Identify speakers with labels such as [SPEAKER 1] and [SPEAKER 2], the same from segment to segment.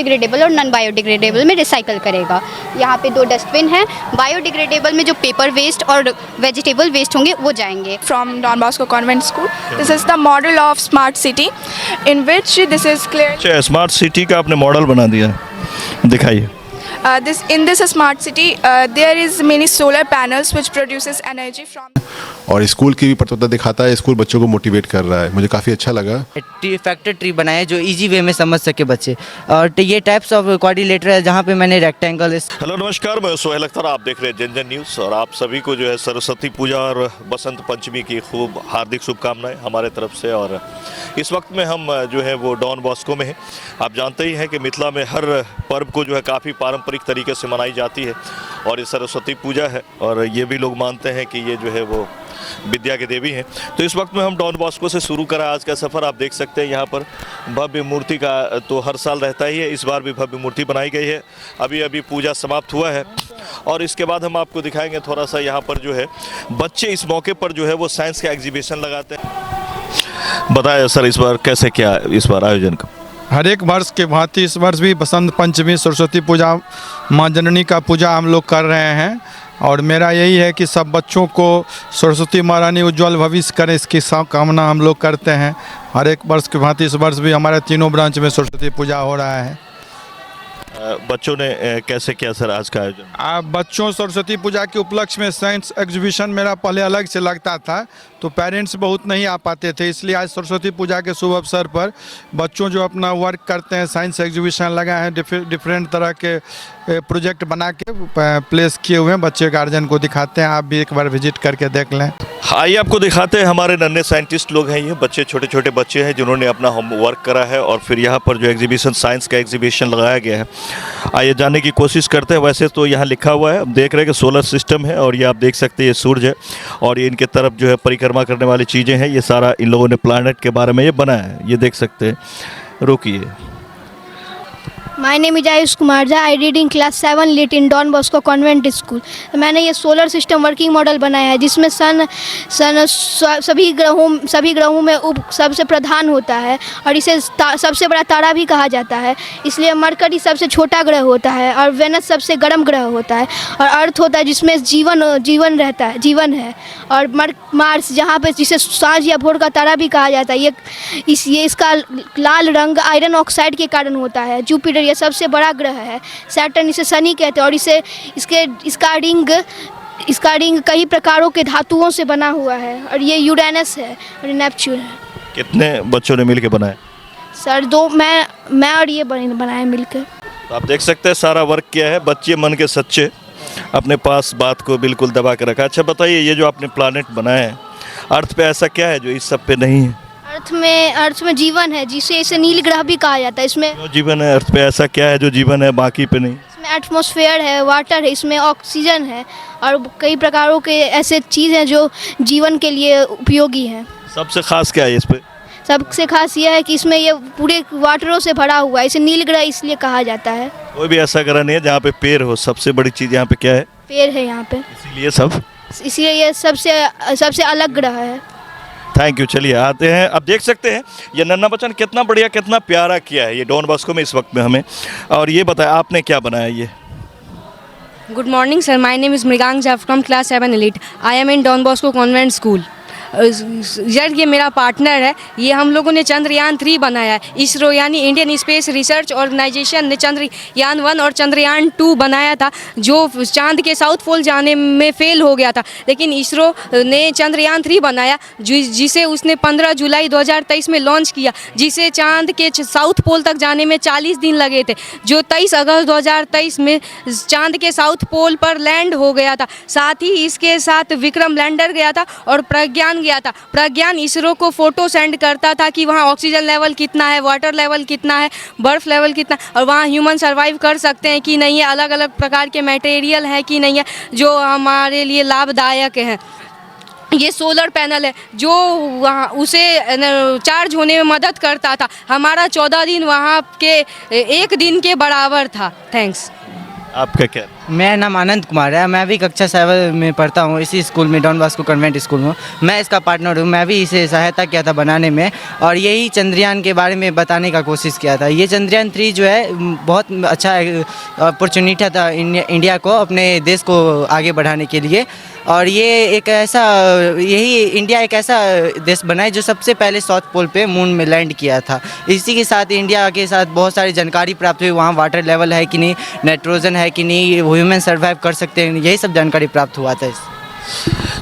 [SPEAKER 1] Biodegradable और non biodegradable में recycle करेगा। यहाँ पे 2 डस्टबिन हैं, बायोडिग्रेडेबल में जो पेपर वेस्ट और वेजिटेबल वेस्ट होंगे वो जाएंगे।
[SPEAKER 2] From Don Bosco Convent School. This is the model of smart city, in which this is clear.
[SPEAKER 3] अच्छा, स्मार्ट सिटी का आपने मॉडल बना दिया, दिखाइए।
[SPEAKER 2] In this smart city, there is many solar panels which produces energy from.
[SPEAKER 4] और school की भी प्रतिबद्धता दिखाता है, स्कूल बच्चों को मोटिवेट कर रहा है, मुझे काफ़ी अच्छा लगा।
[SPEAKER 5] फैक्टर ट्री बनाया है जो इजी वे में समझ सके बच्चे, और ये टाइप्स ऑफ कोऑर्डिनेटर है जहाँ पे मैंने रेक्टेंगल।
[SPEAKER 3] हेलो नमस्कार, मैं सोहेल अख्तर, आप देख रहे हैं जन जन न्यूज़ और आप सभी को जो है सरस्वती पूजा और बसंत पंचमी की खूब हार्दिक शुभकामनाएं हमारे तरफ से। और इस वक्त में हम जो है वो डॉन बॉस्को में हैं। आप जानते ही हैं कि मिथिला में हर पर्व को जो है काफ़ी पारंपरिक तरीके से मनाई जाती है और ये सरस्वती पूजा है और ये भी लोग मानते हैं कि ये जो है वो विद्या के देवी हैं। तो इस वक्त में हम डॉन बॉस्को से शुरू करा आज का सफ़र। आप देख सकते हैं यहाँ पर भव्य मूर्ति का तो हर साल रहता ही है, इस बार भी भव्य मूर्ति बनाई गई है। अभी पूजा समाप्त हुआ है और इसके बाद हम आपको दिखाएंगे थोड़ा सा यहाँ पर जो है बच्चे इस मौके पर जो है वो साइंस का एग्जीबिशन लगाते हैं। बताया सर इस बार कैसे क्या इस बार आयोजन का?
[SPEAKER 6] हर एक वर्ष के भांति इस वर्ष भी बसंत पंचमी सरस्वती पूजा माँ जननी का पूजा हम लोग कर रहे हैं और मेरा यही है कि सब बच्चों को सरस्वती महारानी उज्जवल भविष्य करें, इसकी कामना हम लोग करते हैं। हर एक वर्ष के भांति इस वर्ष भी हमारे तीनों ब्रांच में सरस्वती पूजा हो रहा है।
[SPEAKER 3] बच्चों ने कैसे किया सर आज का आयोजन?
[SPEAKER 6] बच्चों सरस्वती पूजा के उपलक्ष्य में साइंस एग्जीबिशन मेरा पहले अलग से लगता था तो पेरेंट्स बहुत नहीं आ पाते थे, इसलिए आज सरस्वती पूजा के शुभ अवसर पर बच्चों जो अपना वर्क करते हैं साइंस एग्जीबिशन लगा है, डिफरेंट तरह के प्रोजेक्ट बना के प्लेस किए हुए हैं, बच्चे गार्जियन को दिखाते हैं। आप भी एक बार विजिट करके देख लें।
[SPEAKER 3] आइए आपको दिखाते हैं, हमारे नन्हे साइंटिस्ट लोग हैं, ये बच्चे छोटे छोटे बच्चे हैं जिन्होंने अपना होमवर्क करा है और फिर यहाँ पर जो एग्जीबिशन साइंस का एग्जीबिशन लगाया गया है, आइए जानने की कोशिश करते हैं। वैसे तो यहाँ लिखा हुआ है, अब देख रहे हैं कि सोलर सिस्टम है और ये आप देख सकते हैं ये सूरज है और ये इनके तरफ जो है परिक्रमा करने वाली चीज़ें हैं, ये सारा इन लोगों ने प्लानट के बारे में ये बनाया है, ये देख सकते हैं। रुकिए।
[SPEAKER 7] My name is Ayush Kumar Jha, I read in class 7 लिट in Don Bosco convent school. मैंने ये सोलर सिस्टम वर्किंग मॉडल बनाया है जिसमें सन सभी ग्रहों में सबसे प्रधान होता है और इसे सबसे बड़ा तारा भी कहा जाता है। इसलिए मरकरी सबसे छोटा ग्रह होता है और वेनस सबसे गर्म ग्रह होता है और अर्थ होता है जिसमें जीवन रहता है, जीवन है। और मार्स जहाँ पे जिसे सांझ या भोर का तारा भी कहा जाता है, ये इसका लाल रंग आयरन ऑक्साइड के कारण होता है। जुपिटर ये सबसे बड़ा ग्रह है। सैटर्न इसे शनि कहते हैं और इसका रिंग कई प्रकारों के धातुओं से बना हुआ है और ये यूरेनस है और नेपच्यून है।
[SPEAKER 3] कितने बच्चों ने मिलकर बनाया?
[SPEAKER 7] सर 2, मैं और ये बनाए मिलकर।
[SPEAKER 3] तो आप देख सकते हैं सारा वर्क किया है, बच्चे मन के सच्चे, अपने पास बात को बिल्कुल दबा के रखा। अच्छा बताइए, ये जो आपने प्लानेट बनाया है, अर्थ पे ऐसा क्या है जो इस सब पे नहीं है?
[SPEAKER 7] अर्थ में जीवन है जिसे इसे नील ग्रह भी कहा जाता है। इसमें
[SPEAKER 3] जो जीवन है अर्थ पे, ऐसा क्या है जो जीवन है बाकी पे नहीं?
[SPEAKER 7] इसमें एटमॉस्फेयर है, वाटर है, इसमें ऑक्सीजन है और कई प्रकारों के ऐसे चीज़ हैं जो जीवन के लिए उपयोगी हैं।
[SPEAKER 3] सबसे खास क्या है इस पे?
[SPEAKER 7] सबसे खास यह है कि इसमें ये पूरे वाटरों से भरा हुआ है, इसे नील ग्रह इसलिए कहा जाता है।
[SPEAKER 3] कोई भी ऐसा ग्रह नहीं है जहाँ पे पेड़ हो, सबसे बड़ी चीज़ यहाँ पे क्या है?
[SPEAKER 7] पेड़ है यहाँ पे,
[SPEAKER 3] इसीलिए
[SPEAKER 7] ये सबसे अलग ग्रह है।
[SPEAKER 3] Thank you. चलिए आते हैं, अब देख सकते हैं ये नन्हा बच्चा ने कितना बढ़िया कितना प्यारा किया है ये डॉन बॉस्को में इस वक्त में हमें। और ये बताया आपने क्या बनाया ये?
[SPEAKER 8] Good morning sir, my name is Mrigang Jha from class 7 elite. I am in Don Bosco Convent School. यार ये मेरा पार्टनर है, ये हम लोगों ने चंद्रयान 3 बनाया है। इसरो यानी इंडियन स्पेस रिसर्च ऑर्गेनाइजेशन ने चंद्रयान 1 और चंद्रयान 2 बनाया था जो चांद के साउथ पोल जाने में फेल हो गया था, लेकिन इसरो ने चंद्रयान 3 बनाया जिसे उसने 15 जुलाई 2023 में लॉन्च किया, जिसे चांद के साउथ पोल तक जाने में 40 दिन लगे थे, जो 23 अगस्त 2023 में चांद के साउथ पोल पर लैंड हो गया था। साथ ही इसके साथ विक्रम लैंडर गया था और प्रज्ञान गया था। प्रज्ञान इसरो को फोटो सेंड करता था कि वहाँ ऑक्सीजन लेवल कितना है, वाटर लेवल कितना है, बर्फ लेवल कितना और वहाँ ह्यूमन सर्वाइव कर सकते हैं कि नहीं है, अलग अलग प्रकार के मटेरियल है कि नहीं है जो हमारे लिए लाभदायक हैं। ये सोलर पैनल है जो वहाँ उसे चार्ज होने में मदद करता था। हमारा 14 दिन वहाँ के 1 दिन के बराबर था। थैंक्स।
[SPEAKER 3] आपका क्या?
[SPEAKER 5] मेरा नाम आनंद कुमार है, मैं भी कक्षा 7 में पढ़ता हूँ इसी स्कूल में, डॉन बॉस्को कन्वेंट स्कूल में। मैं इसका पार्टनर हूँ, मैं भी इसे सहायता किया था बनाने में और यही चंद्रयान के बारे में बताने का कोशिश किया था। ये चंद्रयान 3 जो है बहुत अच्छा अपॉर्चुनिटी था इंडिया को अपने देश को आगे बढ़ाने के लिए। और ये एक ऐसा इंडिया एक ऐसा देश बना है जो सबसे पहले साउथ पोल पे मून में लैंड किया था। इसी के साथ इंडिया के साथ बहुत सारी जानकारी प्राप्त हुई, वहाँ वाटर लेवल है कि नहीं, नाइट्रोजन है कि नहीं, ह्यूमन सर्वाइव कर सकते हैं, यही सब जानकारी प्राप्त हुआ था।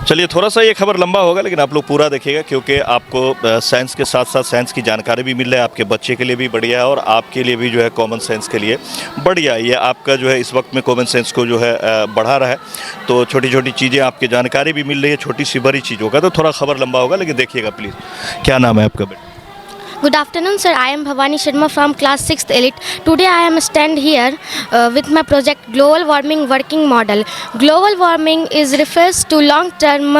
[SPEAKER 3] चलिए, थोड़ा सा ये खबर लंबा होगा लेकिन आप लोग पूरा देखिएगा क्योंकि आपको साइंस के साथ साथ साइंस की जानकारी भी मिल रहा है। आपके बच्चे के लिए भी बढ़िया है और आपके लिए भी जो है कॉमन सेंस के लिए बढ़िया है। ये आपका जो है इस वक्त में कॉमन सेंस को जो है बढ़ा रहा है। तो छोटी छोटी चीज़ें आपकी जानकारी भी मिल रही है, छोटी सी बड़ी चीज़ों का। तो थोड़ा खबर लंबा होगा लेकिन देखिएगा प्लीज़। क्या नाम है आपका बेटा?
[SPEAKER 9] Good afternoon, sir. I am Bhavani Sharma from class 6th elite. Today I am stand here with my project Global Warming Working Model. Global warming is refers to long-term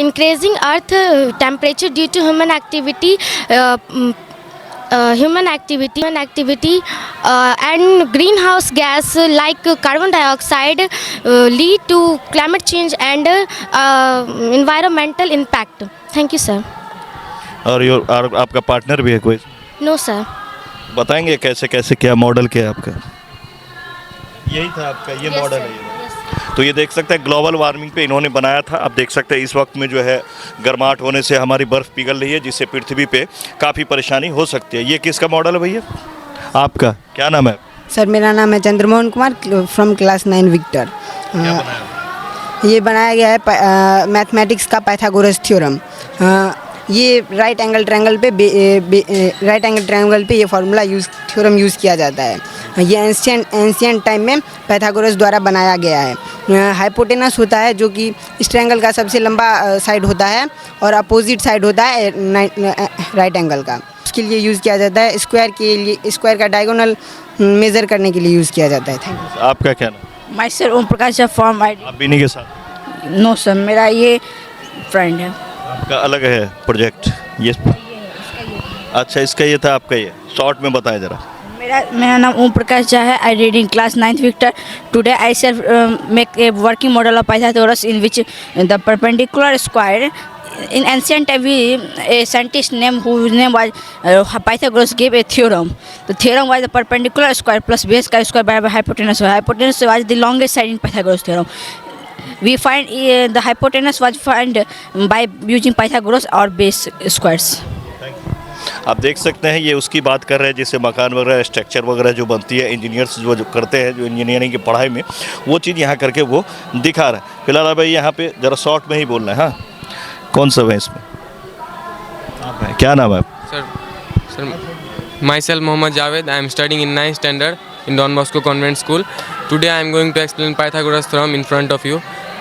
[SPEAKER 9] increasing Earth temperature due to human activity. And greenhouse gas like carbon dioxide lead to climate change and environmental impact. Thank you, sir.
[SPEAKER 3] और आपका partner भी है कोई?
[SPEAKER 9] No, sir.
[SPEAKER 3] बताएंगे कैसे कैसे क्या model क्या है आपका? यही था आपका, ये
[SPEAKER 9] Yes,
[SPEAKER 3] मॉडल
[SPEAKER 9] sir.
[SPEAKER 3] है ये।
[SPEAKER 9] Yes.
[SPEAKER 3] तो ये देख सकते हैं ग्लोबल वार्मिंग पे इन्होंने बनाया था। आप देख सकते हैं इस वक्त में जो है गर्माहट होने से हमारी बर्फ़ पिघल रही है जिससे पृथ्वी पे काफ़ी परेशानी हो सकती है। ये किसका मॉडल है भैया आपका? क्या नाम है?
[SPEAKER 10] सर मेरा नाम है Chandramohan Kumar from class 9 Victor. ये बनाया गया है मैथमेटिक्स का पाइथागोरस थ्योरम। ये राइट एंगल ट्रायंगल पे ये फार्मूला थ्योरम यूज़ किया जाता है। ये एंशियंट टाइम में पाइथागोरस द्वारा बनाया गया है। हाइपोटेनस होता है जो कि इस ट्रायंगल का सबसे लंबा साइड होता है और अपोजिट साइड होता है राइट एंगल का। उसके लिए यूज़ किया जाता है। स्क्वायर का डायगोनल मेज़र करने के लिए यूज़ किया जाता है। Thank you.
[SPEAKER 3] आपका क्या नाम?
[SPEAKER 10] My sir Om Prakash form आई।
[SPEAKER 3] आप भी नहीं के साथ?
[SPEAKER 10] नो सर, मेरा ये फ्रेंड है।
[SPEAKER 3] आपका अलग है प्रोजेक्ट ये? अच्छा, इसका ये था, आपका ये शॉर्ट में बताएं ज़रा।
[SPEAKER 10] मेरा नाम ओम प्रकाश झा है। I read in class 9th Victor. Today I self make a working model of Pythagoras in which the perpendicular square in ancient time a scientist name whose name was Pythagoras gave a theorem. The theorem was the perpendicular square plus base square by hypotenuse. Hypotenuse was the longest side in Pythagoras theorem. We find the hypotenuse was found by using Pythagoras or base squares.
[SPEAKER 3] आप देख सकते हैं ये उसकी बात कर रहे हैं जिससे मकान वगैरह स्ट्रक्चर वगैरह जो बनती है, इंजीनियर्स जो करते हैं, जो इंजीनियरिंग की पढ़ाई में वो चीज़ यहाँ करके वो दिखा रहे हैं। फिलहाल भाई यहाँ पे ज़रा शॉर्ट में ही बोलना है। हाँ, कौन सा है इसमें? क्या नाम है?
[SPEAKER 11] Sir my self Mohammad Javed. I am studying in 9th standard in Don Bosco Convent School. Today I am going to explain Pythagoras theorem in front of you.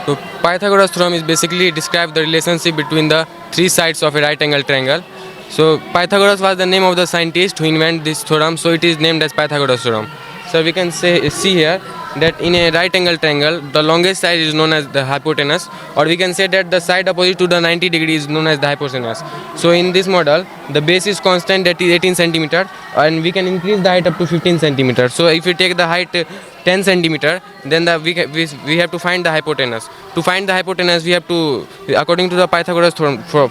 [SPEAKER 11] So Pythagoras theorem is basically describe the relationship between the three sides of a right angle triangle. So Pythagoras was the name of the scientist who invented this theorem, so it is named as Pythagoras theorem. So we can see here that in a right angle triangle the longest side is known as the hypotenuse, or we can say that the side opposite to the 90 degree is known as the hypotenuse. So in this model the base is constant, that is 18 centimeter, and we can increase the height up to 15 centimeter. So if we take the height 10 centimeter, then we have to find the hypotenuse. To find the hypotenuse we have to, according to the Pythagoras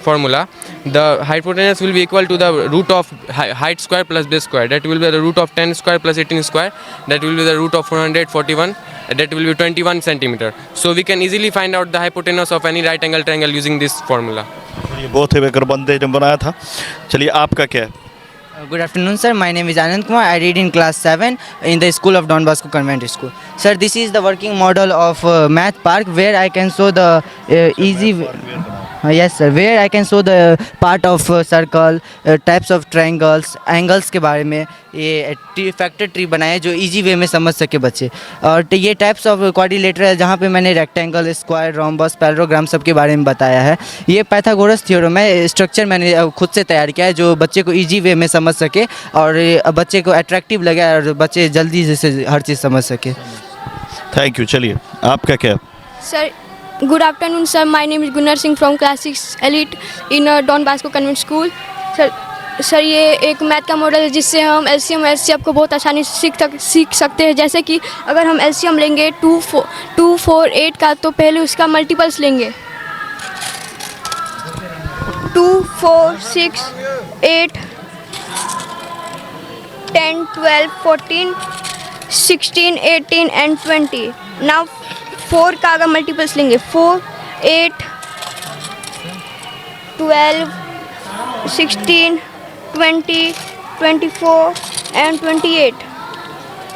[SPEAKER 11] formula, the hypotenuse will be equal to the root of height square plus base square. That will be the root of 10 square plus 18 square. That will be the root of 441. That will be 21 centimeter. So we can easily find out the hypotenuse of any right angle triangle using this formula.
[SPEAKER 3] ये बहुत ही बेहतर बंदे ने बनाया था। चलिए, आपका क्या है?
[SPEAKER 5] Good afternoon, sir. My name is Anand Kumar. I read in class 7 in the school of Don Bosco Convent School. Sir, this is the working model of Math Park where I can show the easy. Yes, sir. Where I can show the part of circle, types of triangles, angles के बारे में ये factor tree बनाया जो easy way में समझ सके बच्चे। और ये टाइप्स ऑफ क्वाड्रिलेटरल है जहाँ पे मैंने रेक्टेंगल, स्क्वायर, रोम्बस, पैरेललोग्राम सब के बारे में बताया है। ये पाइथागोरस थ्योरम है, स्ट्रक्चर मैंने खुद से तैयार किया है जो बच्चे को इजी वे में समझ सके और बच्चे को अट्रैक्टिव लगे और बच्चे जल्दी से हर चीज़ समझ सके।
[SPEAKER 3] Thank you. चलिए, आपका क्या?
[SPEAKER 7] Sir, good afternoon, sir. My name is Gunnar Singh from class 6 elite in Don Bosco Convent School. Sir, sir ये एक मैथ का मॉडल है जिससे हम एलसीएम एचसीएफ को बहुत आसानी से सीख सकते हैं। जैसे कि अगर हम एलसीएम लेंगे 2 4 8 का, तो पहले उसका मल्टीपल्स लेंगे 2 4 6 8 10 12 14 16 18 एंड 20। नाउ 4 का अगर मल्टीपल्स लेंगे 4 8 12 16 20 24 एंड 28।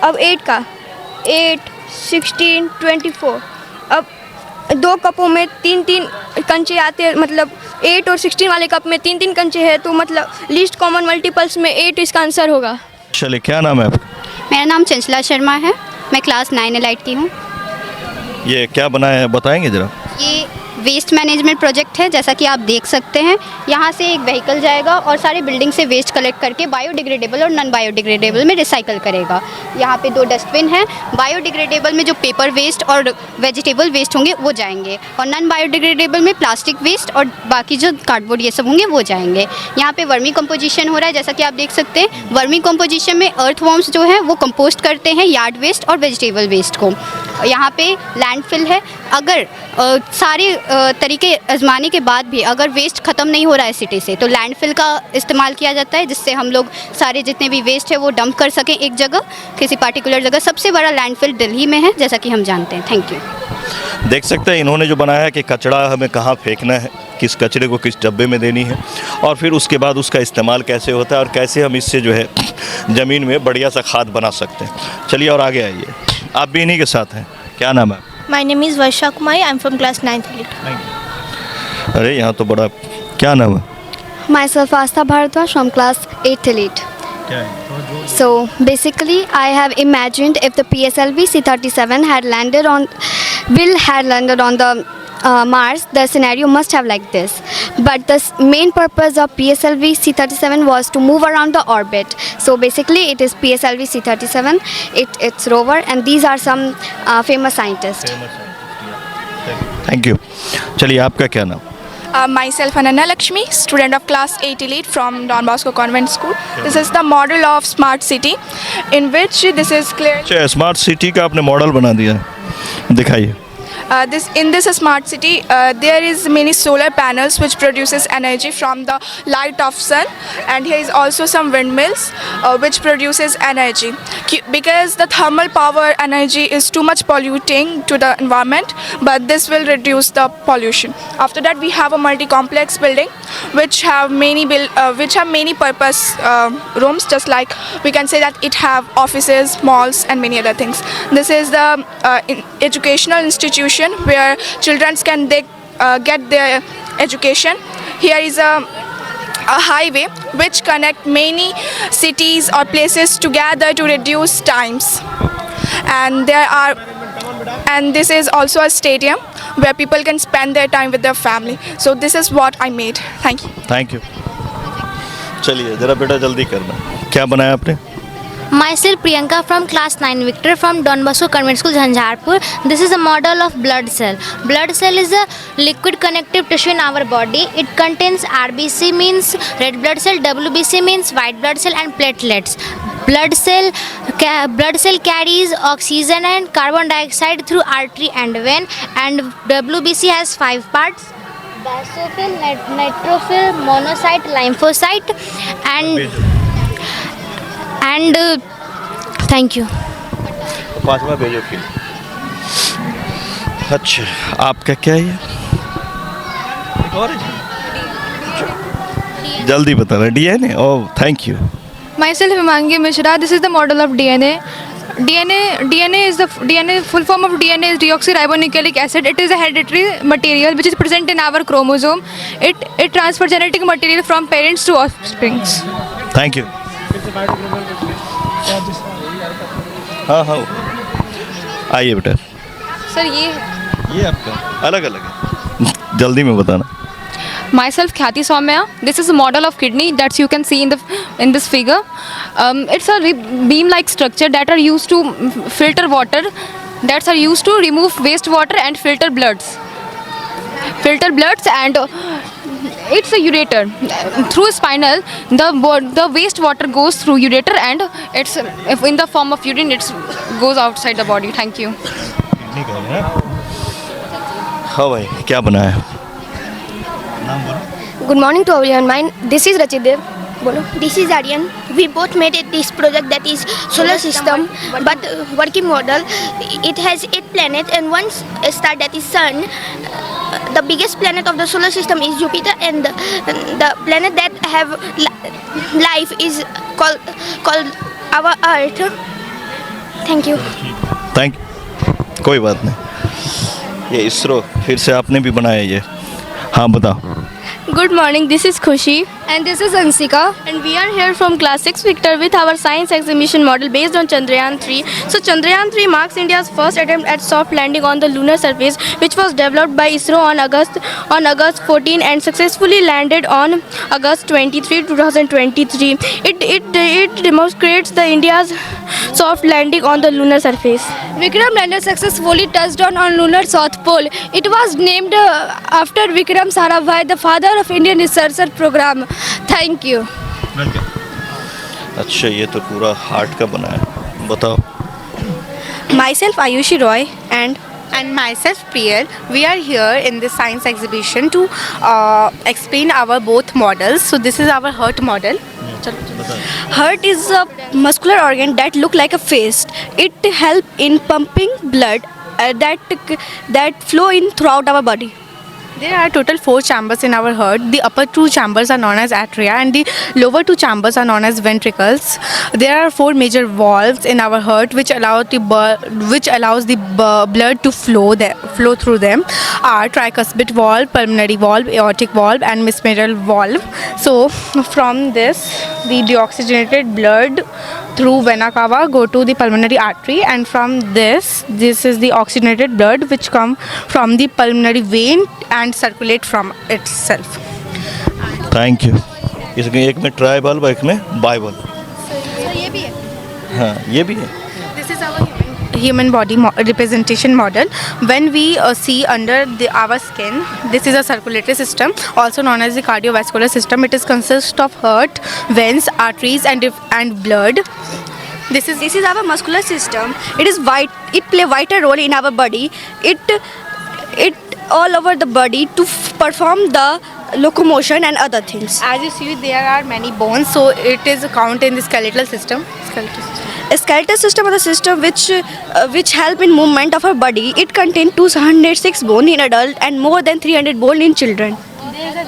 [SPEAKER 7] अब 8 का 8 16 24। अब दो कपों में 3-3 कंचे आते हैं, मतलब 8 और 16 वाले कप में 3-3 कंचे हैं, तो मतलब लीस्ट कॉमन मल्टीपल्स में 8 इसका आंसर होगा।
[SPEAKER 3] चलिए, क्या नाम है आपका?
[SPEAKER 1] मेरा नाम चंचला शर्मा है, मैं क्लास 9 एलाइट की हूँ।
[SPEAKER 3] ये क्या बनाया है बताएंगे ज़रा?
[SPEAKER 1] ये वेस्ट मैनेजमेंट प्रोजेक्ट है। जैसा कि आप देख सकते हैं, यहाँ से एक व्हीकल जाएगा और सारी बिल्डिंग से वेस्ट कलेक्ट करके बायोडिग्रेडेबल और नॉन बायोडिग्रेडेबल में रिसाइकल करेगा। यहाँ पे 2 डस्टबिन हैं। बायोडिग्रेडेबल में जो पेपर वेस्ट और वेजिटेबल वेस्ट होंगे वो जाएंगे, और नॉन बायोडिग्रेडेबल में प्लास्टिक वेस्ट और बाकी जो कार्डबोर्ड ये सब होंगे वो जाएंगे। यहाँ पे वर्मी कंपोजिशन हो रहा है। जैसा कि आप देख सकते हैं, वर्मी कंपोजिशन में अर्थवॉर्म्स जो हैं वो कंपोस्ट करते हैं यार्ड वेस्ट और वेजिटेबल वेस्ट को। यहाँ पे लैंडफिल है। अगर सारे तरीके आजमाने के बाद भी अगर वेस्ट ख़त्म नहीं हो रहा है सिटी से, तो लैंडफिल का इस्तेमाल किया जाता है, जिससे हम लोग सारे जितने भी वेस्ट है वो डंप कर सकें एक जगह, किसी पार्टिकुलर जगह। सबसे बड़ा लैंडफिल दिल्ली में है, जैसा कि हम जानते हैं। Thank you.
[SPEAKER 3] देख सकते हैं इन्होंने जो बनाया है कि कचरा हमें कहाँ फेंकना है, किस कचरे को किस डब्बे में देनी है, और फिर उसके बाद उसका इस्तेमाल कैसे होता है और कैसे हम इससे जो है ज़मीन में बढ़िया सा खाद बना सकते हैं। चलिए और आगे आइए, आप भी इन्हीं के साथ हैं। क्या नाम है?
[SPEAKER 7] My name is Varsha Kumari, I am from class 9th elite.
[SPEAKER 3] अरे यहाँ तो बड़ा, क्या नाम है?
[SPEAKER 7] My self Aastha Bhardwaj from class 8th elite. So basically I have imagined if the PSLV C-37 had landed on the Mars, the scenario must have like this. But the main purpose of PSLV C-37 was to move around the orbit. So basically it is PSLV C-37, it's rover, and these are some famous scientists.
[SPEAKER 3] Thank you. चलिए, आपका क्या नाम?
[SPEAKER 2] Myself Ananya Lakshmi, student of class 8 elite from Don Bosco Convent School. This is the model of smart city, in which this is clear.
[SPEAKER 3] अच्छा, smart city का आपने model बना दिया है, दिखाइए।
[SPEAKER 2] In this smart city, there is many solar panels which produces energy from the light of sun, and here is also some windmills which produces energy. Because the thermal power energy is too much polluting to the environment, but this will reduce the pollution. After that, we have a multi-complex building which have many purpose rooms. Just like we can say that it have offices, malls, and many other things. This is the educational institution where children can get their education. Here is a highway which connect many cities or places together to reduce times, and this is also a stadium where people can spend their time with their family. So this is what I made. Thank you.
[SPEAKER 3] Thank you. चलिए ज़रा बेटा जल्दी करना, क्या बनाया आपने?
[SPEAKER 9] Myself Priyanka from class 9 Victor from Don Bosco Convent School Jhanjharpur. This is a model of blood cell. Blood cell is a liquid connective tissue in our body. It contains RBC means red blood cell, WBC means white blood cell, and platelets. Blood cell carries oxygen and carbon dioxide through artery and vein, and WBC has 5 parts: basophil, neutrophil, monocyte, lymphocyte, and thank you.
[SPEAKER 3] पांचवा भेजो फिर। अच्छा, आपका क्या है ये? एक और है? जल्दी बताना। DNA? Oh, thank you.
[SPEAKER 2] Myself Himangi Mishra. This is the model of DNA. DNA full form of DNA is deoxyribonucleic acid. It is a hereditary material which is present in our chromosome. It transfers genetic material from parents to offsprings.
[SPEAKER 3] Thank you. हाँ हाँ, आइए बेटा।
[SPEAKER 2] Sir
[SPEAKER 3] ये आपका अलग अलग है, जल्दी में बताना।
[SPEAKER 2] Myself Khyati Soumya. This is a model of kidney that you can see in this figure. It's a beam-like structure that are used to filter water, that are used to remove waste water and filter bloods, and
[SPEAKER 8] it's a ureter. Through spinal, the waste water goes through ureter, and it's if in the form of urine, it goes outside the body. Thank you.
[SPEAKER 3] हाँ भाई, क्या बनाया? नाम बोलो.
[SPEAKER 7] Good morning to everyone. This is Rachidev. Bolo. This is Aryan. We both made this project that is solar system, but working model. It has 8 planets and one star that is Sun. The biggest planet of the solar system is Jupiter, and the planet that have life is called our Earth. Thank you.
[SPEAKER 3] Thank you. कोई बात नहीं. ये इसरो फिर से आपने भी बनाया ये. हाँ बताओ.
[SPEAKER 7] Good morning, this is Khushi.
[SPEAKER 1] And this is Ansika.
[SPEAKER 7] And we are here from class 6 Victor with our science exhibition model based on Chandrayaan 3. So Chandrayaan 3 marks India's first attempt at soft landing on the lunar surface, which was developed by ISRO on August 14 and successfully landed on August 23, 2023. It demonstrates the India's soft landing on the lunar surface.
[SPEAKER 1] Vikram lander successfully touched on lunar South Pole. It was named after Vikram Sarabhai, the father of Indian research program. Thank you.
[SPEAKER 3] अच्छा, ये तो पूरा heart का बना है. बताओ.
[SPEAKER 2] Myself Ayushi Roy and myself Priyal. We are here in this science exhibition to explain our both models. So this is our heart model.
[SPEAKER 7] Heart is a muscular organ that look like a face. It help in pumping blood that flow in throughout our body.
[SPEAKER 2] There are total 4 chambers in our heart. The upper 2 chambers are known as atria and the lower 2 chambers are known as ventricles. There are 4 major valves in our heart which allows the blood to flow through them. Are tricuspid valve, pulmonary valve, aortic valve and mesmeral valve. So from this, the deoxygenated blood through vena cava go to the pulmonary artery, and from this is the oxygenated blood which come from the pulmonary vein and circulate from itself.
[SPEAKER 3] Thank you. इसमें एक में try bulb, एक में by bulb.
[SPEAKER 1] ये भी है.
[SPEAKER 3] हाँ, ये भी है.
[SPEAKER 2] This is our human body representation model. When we see under our skin, this is a circulatory system, also known as the cardiovascular system. It is consist of heart, veins, arteries, and blood.
[SPEAKER 7] This is our muscular system. It play vital role in our body. It all over the body to perform the locomotion and other things.
[SPEAKER 2] As you see, there are many bones, so it is count in the skeletal system.
[SPEAKER 7] A skeletal system is a system which help in movement of our body. It contains 206 bone in adult and more than 300 bone in children.
[SPEAKER 2] There is a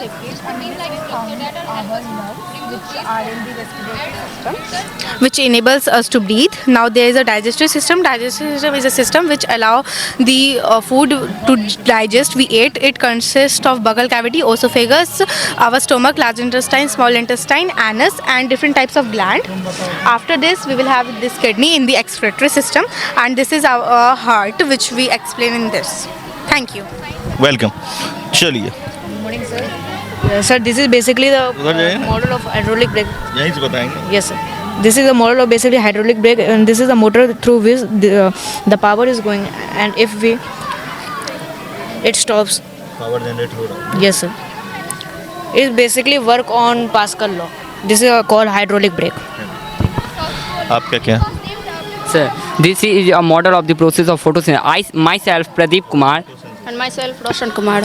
[SPEAKER 2] which enables us to breathe. Now there is a digestive system. Digestive system is a system which allow the food to digest. We ate. It consists of buccal cavity, esophagus, our stomach, large intestine, small intestine, anus, and different types of gland. After this, we will have this kidney in the excretory system, and this is our heart, which we explain in this. Thank you.
[SPEAKER 3] Welcome. चलिए.
[SPEAKER 10] Sir, this is basically the
[SPEAKER 3] उधर जाइए ना.
[SPEAKER 10] model of hydraulic brake.
[SPEAKER 3] यहीं से बताएंगे.
[SPEAKER 10] Yes, sir. This is the model of basically hydraulic brake, and this is the motor through which the power is going, and if it stops.
[SPEAKER 3] Power generate हो रहा है.
[SPEAKER 10] Yes, sir. It basically work on Pascal law. This is called hydraulic brake.
[SPEAKER 3] आपका क्या?
[SPEAKER 12] Sir, this is a model of the process of photosynthesis. Myself, Pradeep Kumar.
[SPEAKER 1] And myself, Roshan Kumar.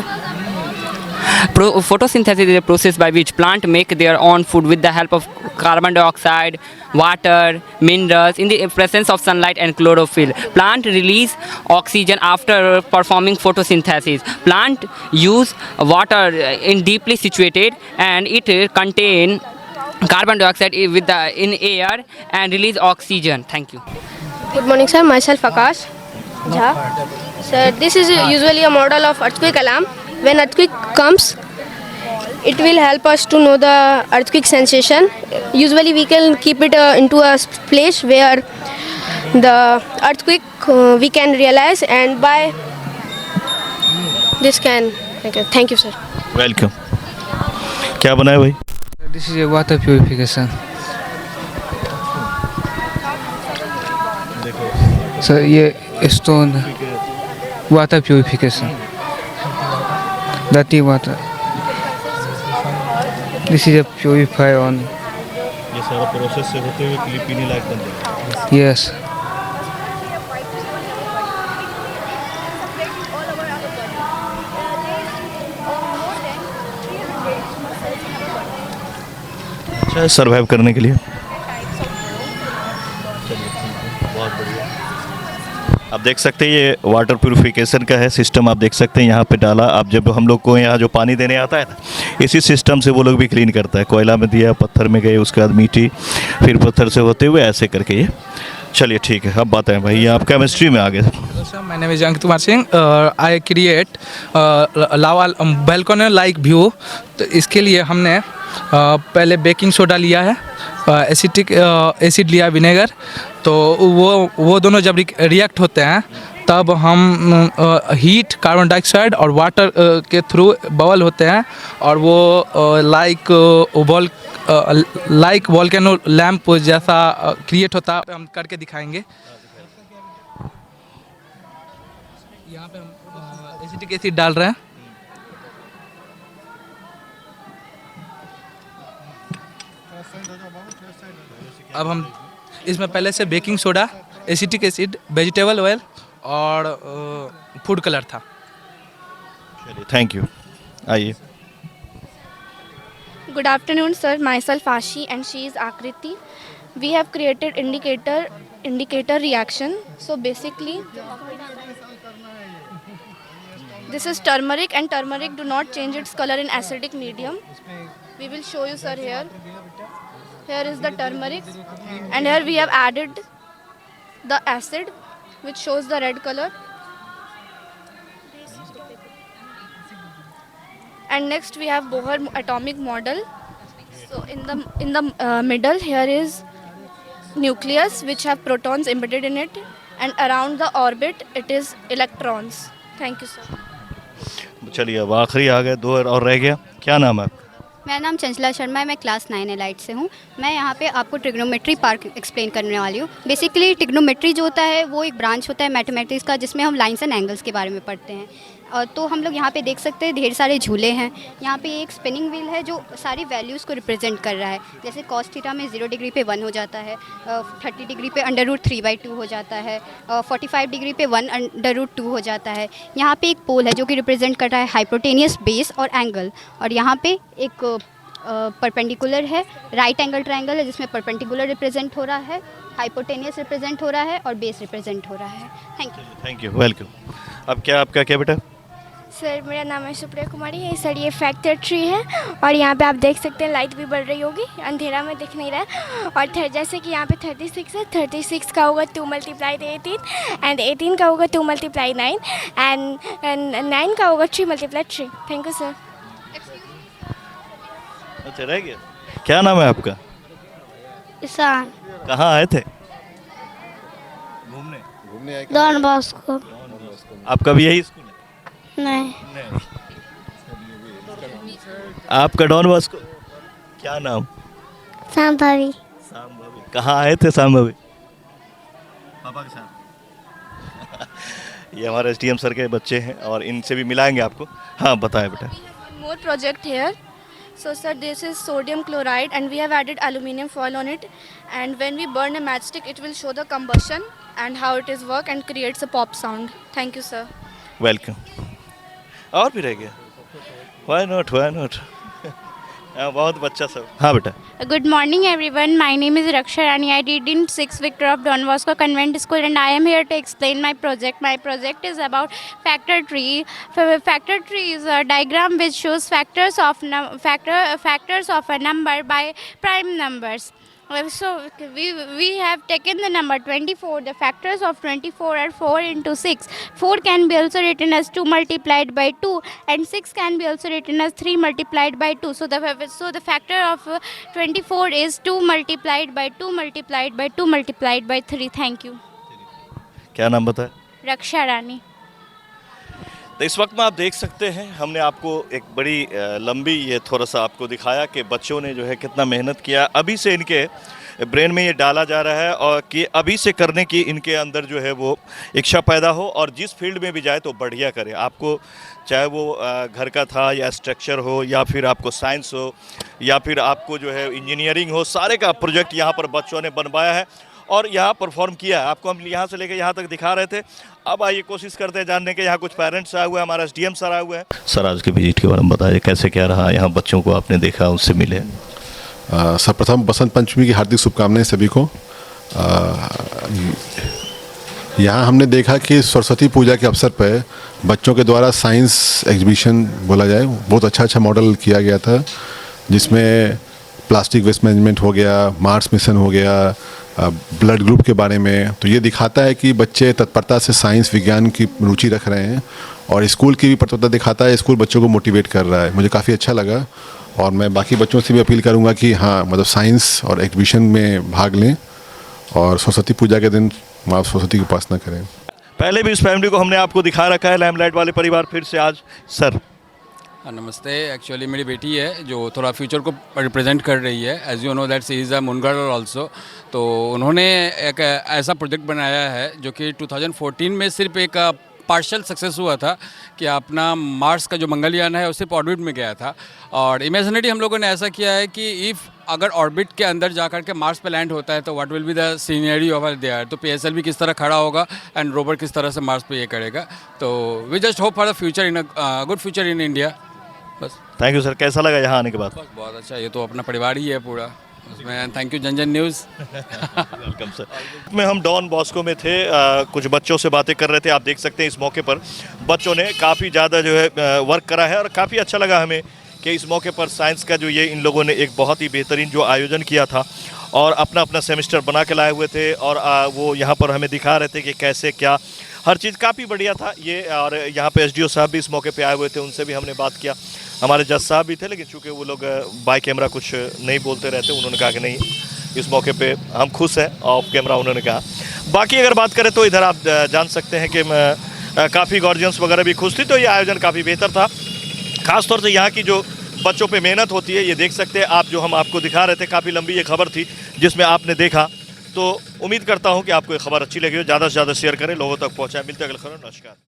[SPEAKER 12] Photosynthesis is a process by which plants make their own food with the help of carbon dioxide, water, minerals in the presence of sunlight and chlorophyll. Plant release oxygen after performing photosynthesis. Plant use water in deeply situated, and it contain carbon dioxide in air and release oxygen. Thank you.
[SPEAKER 7] Good morning, sir. Myself Akash Jha. Sir, this is usually a model of earthquake alarm. When earthquake comes, it will help us to know the earthquake sensation. Usually we can keep it into a place where the earthquake we can realize, and by this can. Thank you, sir.
[SPEAKER 3] Welcome. क्या बनाया भाई?
[SPEAKER 13] This is a water purification. So ये stone water purification. Dirty water. This is a purify on.
[SPEAKER 3] ये सारा process से होते हुए पीने लायक बन जाएगा।
[SPEAKER 13] Yes.
[SPEAKER 3] अच्छा है सर्वाइव करने के लिए। बहुत बढ़िया। आप देख सकते हैं ये वाटर प्यूरिफिकेशन का है सिस्टम, आप देख सकते हैं यहाँ पे डाला। आप जब हम लोग को यहाँ जो पानी देने आता है ना, इसी सिस्टम से वो लोग भी क्लीन करता है। कोयला में दिया, पत्थर में गए, उसके बाद मिट्टी, फिर पत्थर से होते हुए ऐसे करके ये। चलिए ठीक है, अब बात है भाई, आप केमिस्ट्री में आ गए।
[SPEAKER 13] My name is Ankit Kumar Singh. I create lava balcony like view. तो इसके लिए हमने पहले बेकिंग सोडा लिया है, एसिटिक एसिड लिया विनेगर। तो वो दोनों जब रिएक्ट होते हैं तब हम हीट, कार्बन डाइऑक्साइड और वाटर के थ्रू बबल होते हैं, और वो लाइक वोल्केनो लैम्प जैसा क्रिएट होता है। हम करके दिखाएंगे। यहाँ पे हम एसिटिक एसिड डाल रहे हैं। अब हम इसमें पहले से baking soda, acetic acid, vegetable oil और फूड कलर था।
[SPEAKER 3] चलिए थैंक यू, आइए।
[SPEAKER 9] Good afternoon, sir. Myself Ashi and she is Akriti. We have created indicator reaction. So basically, this is turmeric, and turmeric do not change its color in acidic medium. We will show you, sir, here. Here is the turmeric, and here we have added the acid, which shows the red color. And next we have Bohr atomic model. So in the middle here is nucleus, which have protons embedded in it, and around the orbit it is electrons. Thank you, sir.
[SPEAKER 3] चलिए अब आखिरी आ गए, दो और रह गया। क्या नाम है आपका?
[SPEAKER 1] मेरा नाम चंचला शर्मा है, मैं क्लास 9 एलाइट से हूँ। मैं यहाँ पे आपको ट्रिग्नोमेट्री पार्ट एक्सप्लेन करने वाली हूँ। बेसिकली ट्रिग्नोमेट्री जो होता है वो एक ब्रांच होता है मैथमेटिक्स का, जिसमें हम लाइंस एंड एंगल्स के बारे में पढ़ते हैं। तो हम लोग यहाँ पे देख सकते हैं ढेर सारे झूले हैं। यहाँ पे एक स्पिनिंग व्हील है जो सारी वैल्यूज़ को रिप्रेजेंट कर रहा है। जैसे कॉस थीटा में 0 डिग्री पे 1 हो जाता है, 30 डिग्री पे √3/2 हो जाता है, 45 डिग्री पे 1/2 हो जाता है। यहाँ पे एक पोल है जो कि रिप्रेजेंट कर रहा है हाइपोटेनियस, बेस और एंगल। और यहाँ पे एक परपेंडिकुलर है, राइट एंगल ट्रायंगल है, जिसमें परपेंडिकुलर रिप्रेजेंट हो रहा है, हाइपोटेनियस रिप्रेजेंट हो रहा है और बेस रिप्रेजेंट हो रहा है।
[SPEAKER 3] Thank you, welcome. अब क्या आपका क्या बेटा?
[SPEAKER 9] सर मेरा नाम है सुप्रिया कुमारी है। सर ये फैक्टर ट्री है, और यहाँ पे आप देख सकते हैं लाइट भी बढ़ रही होगी, अंधेरा में दिख नहीं रहा है। और जैसे कि यहाँ पे 36 है, 36 का होगा 2 × 18, एंड 18 का होगा 2 × 9, एंड 9 का होगा 3 × 3। Thank you sir.
[SPEAKER 3] अच्छा रह गया। क्या नाम है आपका?
[SPEAKER 7] ईशान।
[SPEAKER 3] कहाँ आए थे?
[SPEAKER 4] घूमने
[SPEAKER 7] डॉन बॉस्को।
[SPEAKER 3] आपका भी यही स्कूल है?
[SPEAKER 7] नहीं।
[SPEAKER 3] आपका डॉन बॉस्को? क्या नाम?
[SPEAKER 7] सांभावी।
[SPEAKER 3] कहाँ आए थे सांभावी? पापा के साथ। ये हमारे SDM सर के बच्चे हैं और इनसे भी मिलाएंगे आपको। हाँ बताएं बेटा।
[SPEAKER 9] More project here. So sir, this is sodium chloride, and we have added aluminium foil on it. And when we burn a matchstick, it will show the combustion and how it is work and creates a pop sound. Thank you, sir.
[SPEAKER 3] Welcome. और भी रह गया? Why not? बहुत बच्चा सब। हाँ बेटा।
[SPEAKER 9] Good morning, everyone. My name is Raksha Rani. I read in 6th Victor of Don Bosco Convent School, and I am here to explain my project. My project is about factor tree. Factor tree is a diagram which shows factors of a number by prime numbers. So we have taken the number 24. The factors of 24 are 4 × 6. 4 can be also written as 2 × 2, and 6 can be also written as 3 × 2. So the factor of 24 is 2 × 2 × 2 × 3. Thank you.
[SPEAKER 3] क्या नाम बताया?
[SPEAKER 9] रक्षा रानी।
[SPEAKER 3] तो इस वक्त में आप देख सकते हैं हमने आपको एक बड़ी लंबी ये थोड़ा सा आपको दिखाया कि बच्चों ने जो है कितना मेहनत किया। अभी से इनके ब्रेन में ये डाला जा रहा है और कि अभी से करने की इनके अंदर जो है वो इच्छा पैदा हो और जिस फील्ड में भी जाए तो बढ़िया करे। आपको चाहे वो घर का था या स्ट्रक्चर हो या फिर आपको साइंस हो या फिर आपको जो है इंजीनियरिंग हो, सारे का प्रोजेक्ट यहाँ पर बच्चों ने बनवाया है और यहाँ परफॉर्म किया है। आपको हम यहाँ से लेकर यहाँ तक दिखा रहे थे। अब आइए कोशिश करते हैं जानने के, यहाँ कुछ पेरेंट्स आए हुए हैं, हमारा SDM सर आए हुए हैं। सर आज के विजिट के बारे में बताइए, कैसे क्या रहा, यहाँ बच्चों को आपने देखा, उससे मिले?
[SPEAKER 4] सर्वप्रथम बसंत पंचमी की हार्दिक शुभकामनाएं सभी को। यहाँ हमने देखा कि सरस्वती पूजा के अवसर पर बच्चों के द्वारा साइंस एग्जीबिशन बोला जाए, बहुत अच्छा मॉडल किया गया था, जिसमें प्लास्टिक वेस्ट मैनेजमेंट हो गया, मार्स मिशन हो गया, ब्लड ग्रुप के बारे में। तो ये दिखाता है कि बच्चे तत्परता से साइंस विज्ञान की रुचि रख रहे हैं और स्कूल की भी तत्परता दिखाता है, स्कूल बच्चों को मोटिवेट कर रहा है। मुझे काफ़ी अच्छा लगा और मैं बाकी बच्चों से भी अपील करूंगा कि हाँ, मतलब साइंस और एग्जीबिशन में भाग लें और सरस्वती पूजा के दिन माँ सरस्वती की उपासना करें।
[SPEAKER 3] पहले भी इस फैमिली को हमने आपको दिखा रखा है, लाइमलाइट वाले परिवार, फिर से आज सर।
[SPEAKER 14] नमस्ते। एक्चुअली मेरी बेटी है जो थोड़ा फ्यूचर को रिप्रेजेंट कर रही है। As you know that she is a moon girl also. तो उन्होंने एक ऐसा प्रोजेक्ट बनाया है जो कि 2014 में सिर्फ एक पार्शियल सक्सेस हुआ था कि अपना मार्स का जो मंगलयान है वो सिर्फ ऑर्बिट में गया था। और इमेजिनरी हम लोगों ने ऐसा किया है कि इफ़ अगर ऑर्बिट के अंदर जाकर के मार्स पे लैंड होता है तो what will be the scenery over there. तो PSLV किस तरह खड़ा होगा एंड रोवर किस तरह से मार्स पे ये करेगा। तो we just hope for the future in a good future in India. बस।
[SPEAKER 3] Thank you sir. कैसा लगा यहाँ आने के बाद?
[SPEAKER 14] बहुत अच्छा, ये तो अपना परिवार ही है पूरा उसमें। थैंक यू जनजन न्यूज़।
[SPEAKER 3] Welcome sir. में हम डॉन बॉस्को में थे, कुछ बच्चों से बातें कर रहे थे। आप देख सकते हैं इस मौके पर बच्चों ने काफ़ी ज़्यादा जो है वर्क करा है और काफ़ी अच्छा लगा हमें कि इस मौके पर साइंस का जो ये इन लोगों ने एक बहुत ही बेहतरीन जो आयोजन किया था और अपना अपना सेमेस्टर बना के लाए हुए थे और वो यहाँ पर हमें दिखा रहे थे कि कैसे क्या हर चीज़ काफ़ी बढ़िया था ये। और यहाँ पे SDO साहब भी इस मौके पे आए हुए थे, उनसे भी हमने बात किया। हमारे जज साहब भी थे, लेकिन चूँकि वो लोग बाय कैमरा कुछ नहीं बोलते रहते, उन्होंने कहा कि नहीं, इस मौके पे हम खुश हैं। ऑफ कैमरा उन्होंने कहा। बाकी अगर बात करें तो इधर आप जान सकते हैं कि काफ़ी गार्जियंस वगैरह भी खुश थी। तो ये आयोजन काफ़ी बेहतर था। ख़ासतौर से यहाँ की जो बच्चों पे मेहनत होती है, ये देख सकते हैं आप, जो हम आपको दिखा रहे थे। काफ़ी लंबी ये खबर थी जिसमें आपने देखा। तो उम्मीद करता हूँ कि आपको ये खबर अच्छी लगी हो। ज़्यादा से ज़्यादा शेयर करें, लोगों तक पहुँचाएं। मिलते हैं अगले खबर। नमस्कार।